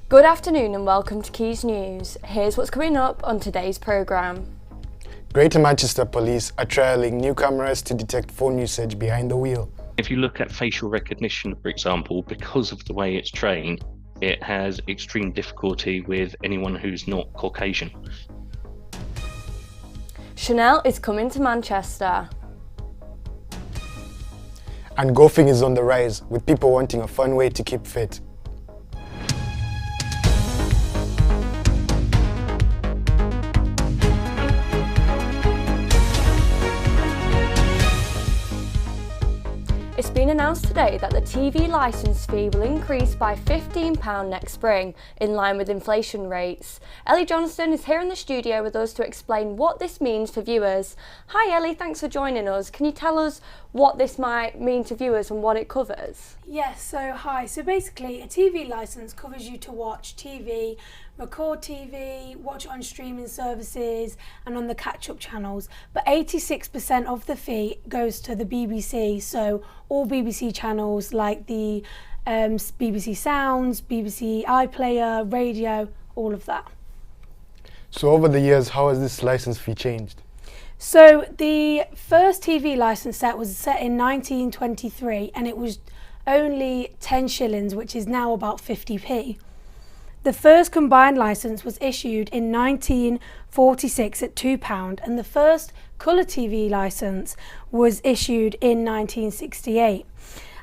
Good afternoon and welcome to Quays News. Here's what's coming up on today's programme. Greater Manchester Police are trialling new cameras to detect phone usage behind the wheel. If you look at facial recognition, for example, because of the way it's trained, it has extreme difficulty with anyone who's not Caucasian. Chanel is coming to Manchester. And golfing is on the rise, with people wanting a fun way to keep fit. It's been announced today that the TV licence fee will increase by £15 next spring, in line with inflation rates. Ellie Johnston is here in the studio with us to explain what this means for viewers. Hi Ellie, thanks for joining us. Can you tell us what this might mean to viewers and what it covers? Yes, so hi. So basically a TV licence covers you to watch TV, record TV, watch it on streaming services and on the catch-up channels. But 86% of the fee goes to the BBC, so all BBC channels like the BBC Sounds, BBC iPlayer, radio, all of that. So over the years, how has this licence fee changed? So the first TV licence set was set in 1923 and it was only 10 shillings, which is now about 50p. The first combined licence was issued in 1946 at £2 and the first colour TV licence was issued in 1968.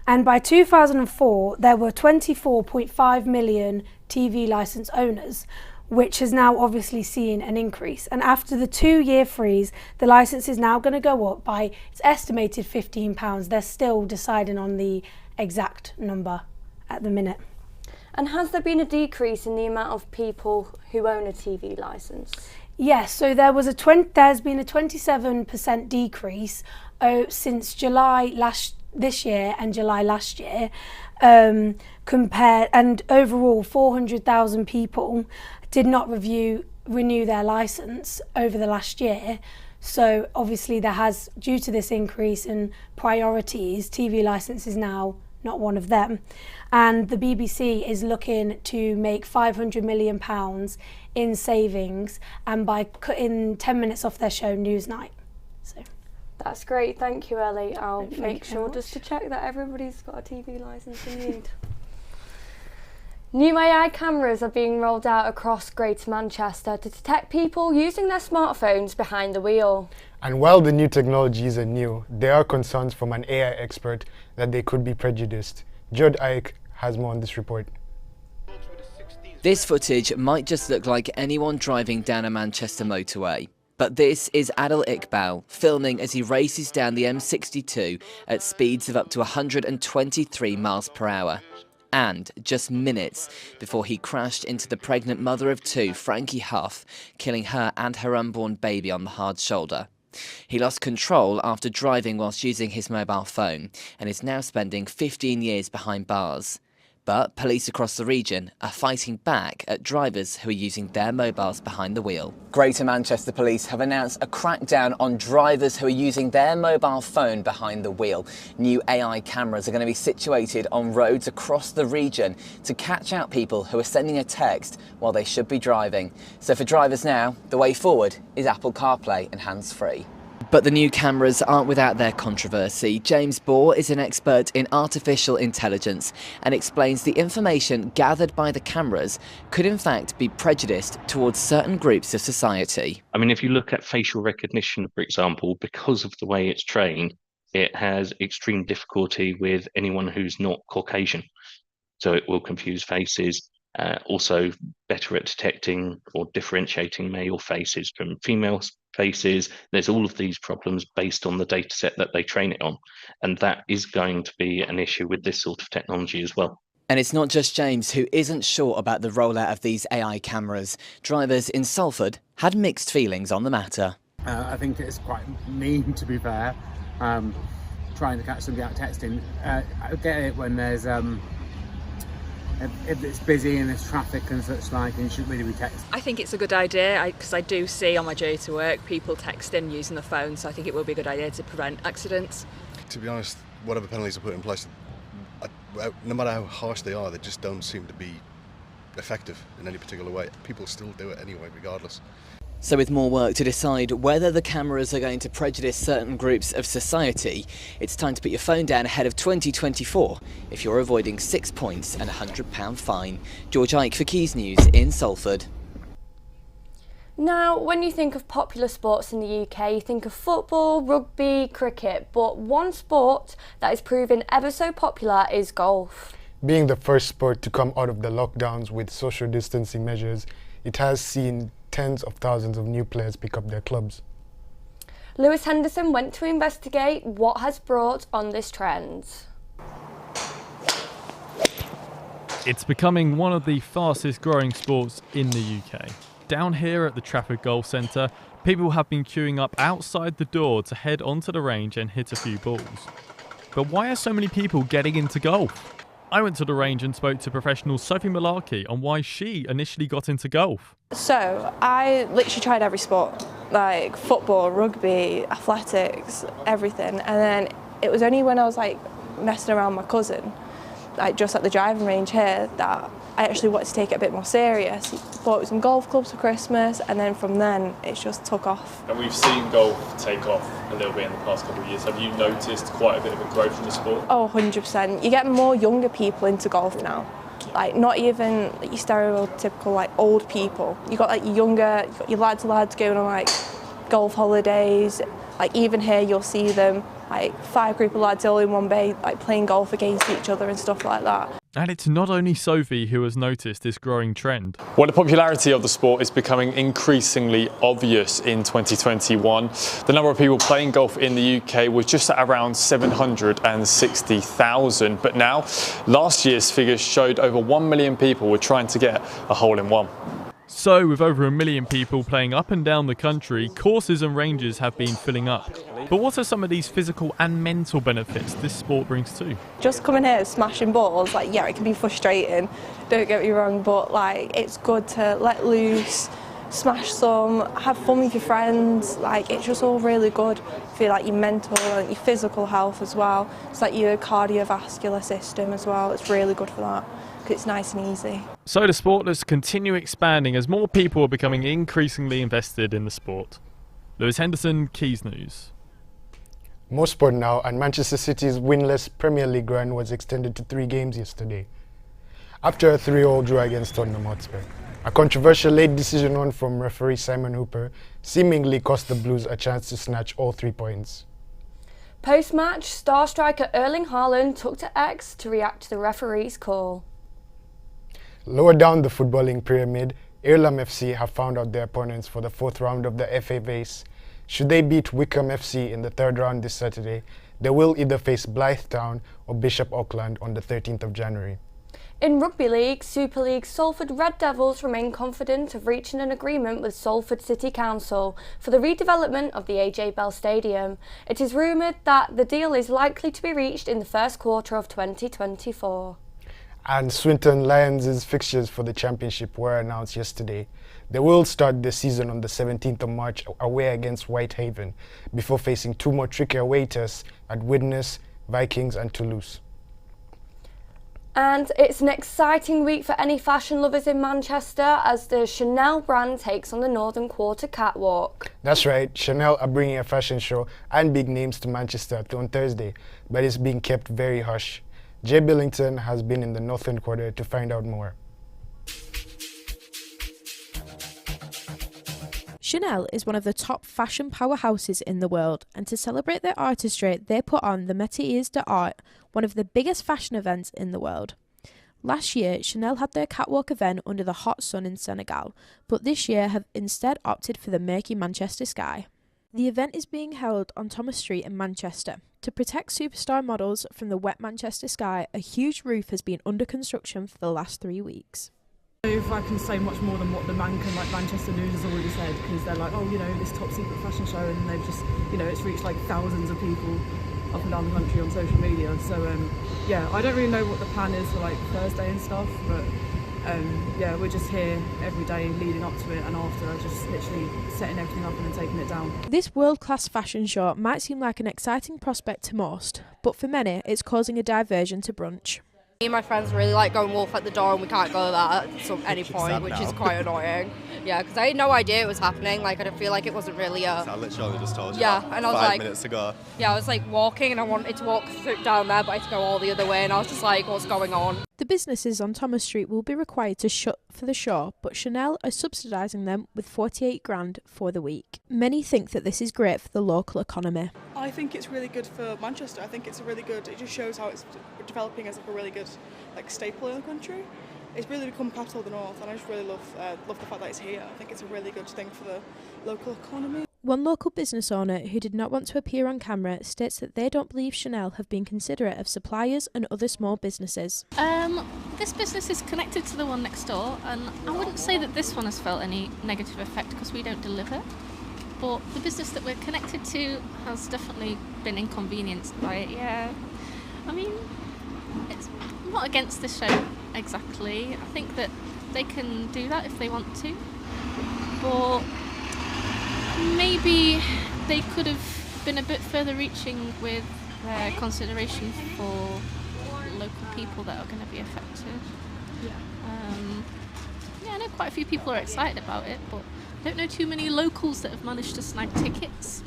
And by 2004 there were 24.5 million TV licence owners, which has now obviously seen an increase. And after the 2-year freeze, the licence is now going to go up by, it's estimated £15. They're still deciding on the exact number at the minute. And has there been a decrease in the amount of people who own a TV licence? Yes, so there's been a 27% decrease since July this year and July last year, and overall 400,000 people did not renew their licence over the last year. So obviously due to this increase in priorities, TV licence is now not one of them. And the BBC is looking to make £500 million in savings and by cutting 10 minutes off their show Newsnight. So that's great, thank you Ellie. I'll Thank make you sure very just to check that everybody's got a TV licence in need. New AI cameras are being rolled out across Greater Manchester to detect people using their smartphones behind the wheel. And while the new technologies are new, there are concerns from an AI expert that they could be prejudiced. Judd Ike has more on this report. This footage might just look like anyone driving down a Manchester motorway. But this is Adil Iqbal filming as he races down the M62 at speeds of up to 123 miles per hour. And just minutes before he crashed into the pregnant mother of 2, Frankie Huff, killing her and her unborn baby on the hard shoulder. He lost control after driving whilst using his mobile phone and is now spending 15 years behind bars. But police across the region are fighting back at drivers who are using their mobiles behind the wheel. Greater Manchester Police have announced a crackdown on drivers who are using their mobile phone behind the wheel. New AI cameras are going to be situated on roads across the region to catch out people who are sending a text while they should be driving. So for drivers now, the way forward is Apple CarPlay and hands-free. But the new cameras aren't without their controversy. James Bohr is an expert in artificial intelligence and explains the information gathered by the cameras could in fact be prejudiced towards certain groups of society. I mean, if you look at facial recognition, for example, because of the way it's trained, it has extreme difficulty with anyone who's not Caucasian. So it will confuse faces. Also better at detecting or differentiating male faces from female faces. There's all of these problems based on the data set that they train it on. And that is going to be an issue with this sort of technology as well. And it's not just James who isn't sure about the rollout of these AI cameras. Drivers in Salford had mixed feelings on the matter. I think it's quite mean, to be fair, trying to catch somebody out texting. I get it when there's if it's busy and there's traffic and such like, and you shouldn't really be texting. I think it's a good idea because I do see on my journey to work people texting using the phone, so I think it will be a good idea to prevent accidents. To be honest, whatever penalties are put in place, no matter how harsh they are, they just don't seem to be effective in any particular way. People still do it anyway, regardless. So with more work to decide whether the cameras are going to prejudice certain groups of society, it's time to put your phone down ahead of 2024 if you're avoiding 6 points and a £100 fine. George Ike for Quays News in Salford. Now, when you think of popular sports in the UK, you think of football, rugby, cricket, but one sport that is proven ever so popular is golf. Being the first sport to come out of the lockdowns with social distancing measures, it has seen tens of thousands of new players pick up their clubs. Lewis Henderson went to investigate what has brought on this trend. It's becoming one of the fastest growing sports in the UK. Down here at the Trafford Golf Centre, people have been queuing up outside the door to head onto the range and hit a few balls. But why are so many people getting into golf? I went to the range and spoke to professional Sophie Malarkey on why she initially got into golf. So, I literally tried every sport, like football, rugby, athletics, everything. And then it was only when I was like messing around with my cousin, like just at the driving range here, that I actually wanted to take it a bit more serious. Bought some golf clubs for Christmas, and then from then it's just took off. And we've seen golf take off a little bit in the past couple of years. Have you noticed quite a bit of a growth in the sport? Oh, 100%. You get more younger people into golf now. Like not even your stereotypical like old people. You got like younger, you got your lads going on like golf holidays. Like even here you'll see them like 5 group of lads all in one bay like playing golf against each other and stuff like that. And it's not only Sophie who has noticed this growing trend. Well, the popularity of the sport is becoming increasingly obvious in 2021. The number of people playing golf in the UK was just at around 760,000, but now last year's figures showed over 1 million people were trying to get a hole-in-one. So, with over 1 million people playing up and down the country, courses and ranges have been filling up. But what are some of these physical and mental benefits this sport brings too? Just coming here smashing balls, like yeah, it can be frustrating, don't get me wrong, but like it's good to let loose, smash some, have fun with your friends. Like it's just all really good for like your mental and your physical health as well. It's like your cardiovascular system as well. It's really good for that. It's nice and easy. So the sport has continued expanding as more people are becoming increasingly invested in the sport. Lewis Henderson, Quays News. More sport now, and Manchester City's winless Premier League run was extended to 3 games yesterday, after a 3-3 draw against Tottenham Hotspur. A controversial late decision one from referee Simon Hooper seemingly cost the Blues a chance to snatch all 3 points. Post-match, star striker Erling Haaland took to X to react to the referee's call. Lower down the footballing pyramid, Earlham FC have found out their opponents for the 4th round of the FA Vase. Should they beat Wickham FC in the 3rd round this Saturday, they will either face Blythe Town or Bishop Auckland on the 13th of January. In Rugby League, Super League, Salford Red Devils remain confident of reaching an agreement with Salford City Council for the redevelopment of the AJ Bell Stadium. It is rumoured that the deal is likely to be reached in the first quarter of 2024. And Swinton Lions' fixtures for the championship were announced yesterday. They will start the season on the 17th of March away against Whitehaven, before facing 2 more tricky away tests at Widnes, Vikings and Toulouse. And it's an exciting week for any fashion lovers in Manchester as the Chanel brand takes on the Northern Quarter catwalk. That's right, Chanel are bringing a fashion show and big names to Manchester on Thursday, but it's being kept very hush. Jay Billington has been in the Northern Quarter to find out more. Chanel is one of the top fashion powerhouses in the world, and to celebrate their artistry, they put on the Métiers d'Art, one of the biggest fashion events in the world. Last year, Chanel had their catwalk event under the hot sun in Senegal, but this year have instead opted for the murky Manchester sky. The event is being held on Thomas Street in Manchester. To protect superstar models from the wet Manchester sky, a huge roof has been under construction for the last 3 weeks. If I can say much more than what the Manchester News has already said, because they're like, oh, you know, this top secret fashion show, and they've just, you know, it's reached like thousands of people up and down the country on social media. So yeah, I don't really know what the plan is for like Thursday and stuff, but yeah, we're just here every day leading up to it, and after just literally setting everything up and then taking it down. This world-class fashion show might seem like an exciting prospect to most, but for many it's causing a diversion to brunch. Me and my friends really like going wolf at the door and we can't go there at any point, which is quite annoying. Yeah, because I had no idea it was happening. Like, I didn't feel like it wasn't really a... I literally just told you yeah, and I was 5 minutes ago. Yeah, I was like walking and I wanted to walk down there, but I had to go all the other way and I was just like, what's going on? The businesses on Thomas Street will be required to shut for the show, but Chanel are subsidising them with 48 grand for the week. Many think that this is great for the local economy. I think it's really good for Manchester. I think it's it just shows how it's developing as like a really good staple in the country. It's really become capital of the north, and I just really love the fact that it's here. I think it's a really good thing for the local economy. One local business owner who did not want to appear on camera states that they don't believe Chanel have been considerate of suppliers and other small businesses. This business is connected to the one next door, and I wouldn't say that this one has felt any negative effect because we don't deliver. But the business that we're connected to has definitely been inconvenienced by it, yeah. I mean, I'm not against this show exactly. I think that they can do that if they want to. But maybe they could have been a bit further reaching with their consideration for local people that are going to be affected. Yeah, I know quite a few people are excited about it, but I don't know too many locals that have managed to snag tickets.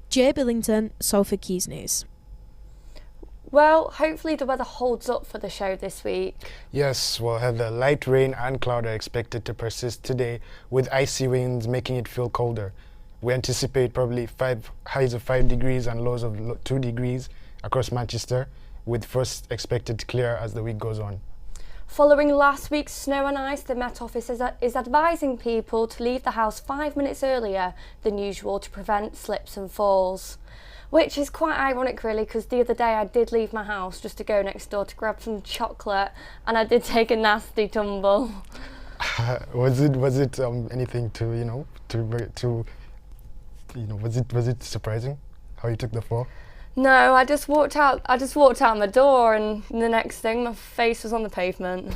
Jay Billington, Salford Quays News. Well, hopefully the weather holds up for the show this week. Yes, well, Heather, light rain and cloud are expected to persist today, with icy winds making it feel colder. We anticipate probably highs of 5 degrees and lows of 2 degrees across Manchester, with frost expected to clear as the week goes on. Following last week's snow and ice, the Met Office is advising people to leave the house 5 minutes earlier than usual to prevent slips and falls. Which is quite ironic really, because the other day I did leave my house just to go next door to grab some chocolate, and I did take a nasty tumble. Was it anything to was it surprising how you took the fall? No, I just walked out my door, and the next thing my face was on the pavement.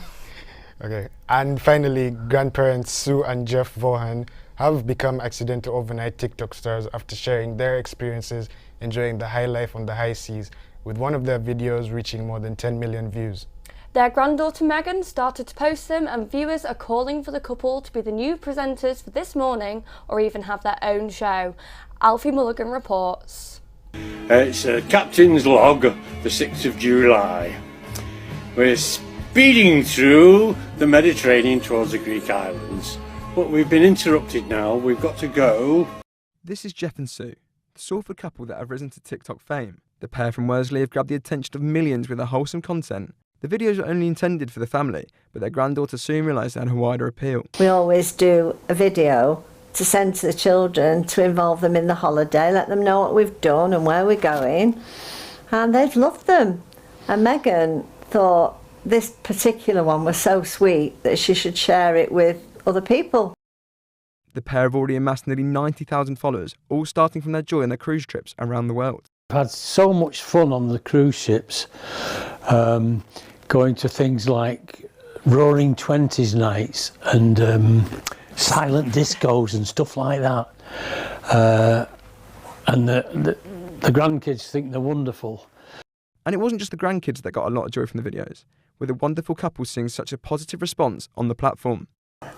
Okay, and finally, grandparents Sue and Jeff Vaughan have become accidental overnight TikTok stars after sharing their experiences enjoying the high life on the high seas, with one of their videos reaching more than 10 million views. Their granddaughter Megan started to post them, and viewers are calling for the couple to be the new presenters for This Morning or even have their own show. Alfie Mulligan reports. It's a captain's log, the 6th of July. We're speeding through the Mediterranean towards the Greek islands, but we've been interrupted now. We've got to go. This is Jeff and Sue, the Salford couple that have risen to TikTok fame. The pair from Worsley have grabbed the attention of millions with their wholesome content. The videos are only intended for the family, but their granddaughter soon realised they had a wider appeal. We always do a video to send to the children to involve them in the holiday, let them know what we've done and where we're going, and they've loved them. And Megan thought this particular one was so sweet that she should share it with other people. The pair have already amassed nearly 90,000 followers, all starting from their joy on their cruise trips around the world. I've had so much fun on the cruise ships, going to things like Roaring Twenties nights and silent discos and stuff like that. And the grandkids think they're wonderful. And it wasn't just the grandkids that got a lot of joy from the videos, with a wonderful couple seeing such a positive response on the platform.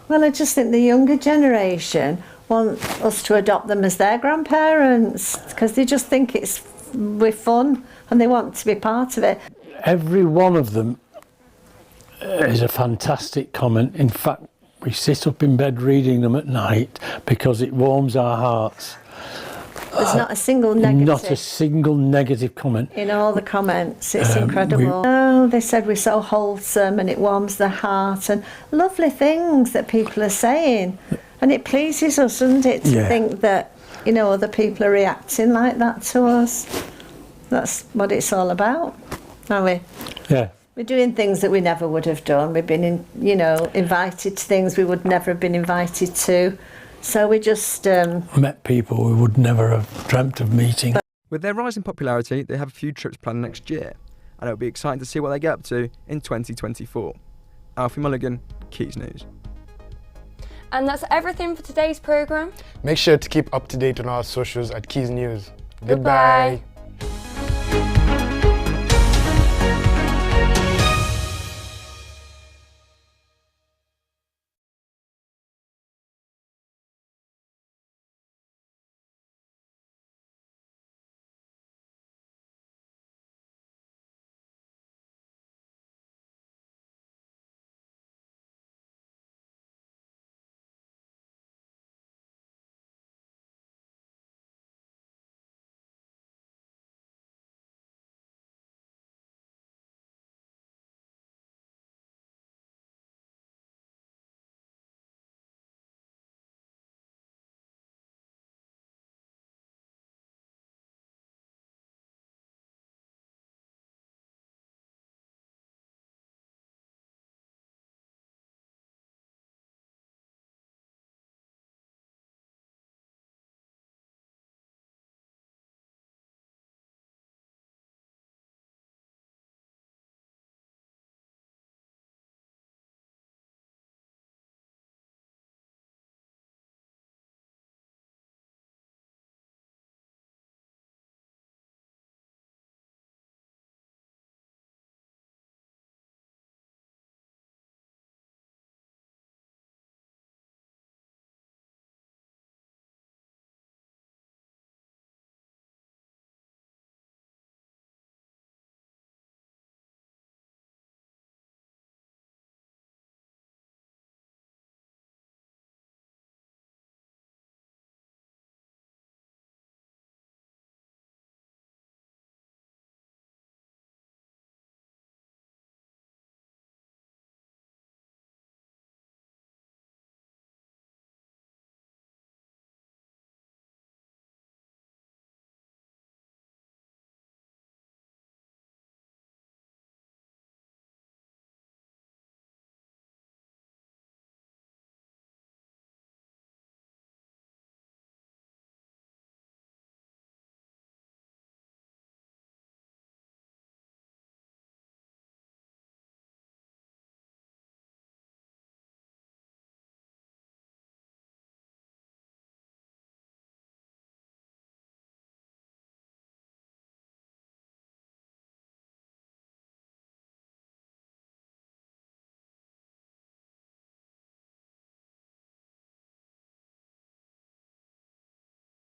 Well, I just think the younger generation want us to adopt them as their grandparents, because they just think we're fun and they want to be part of it. Every one of them is a fantastic comment. In fact, we sit up in bed reading them at night because it warms our hearts. There's not a single negative. Not a single negative comment. In all the comments, it's incredible. They said we're so wholesome and it warms the heart, and lovely things that people are saying. And it pleases us, doesn't it, to think that, other people are reacting like that to us. That's what it's all about, aren't we? Yeah. We're doing things that we never would have done. We've been, invited to things we would never have been invited to. So we just... met people we would never have dreamt of meeting. With their rise in popularity, they have a few trips planned next year, and it'll be exciting to see what they get up to in 2024. Alfie Mulligan, Quays News. And that's everything for today's programme. Make sure to keep up to date on our socials at Quays News. Goodbye.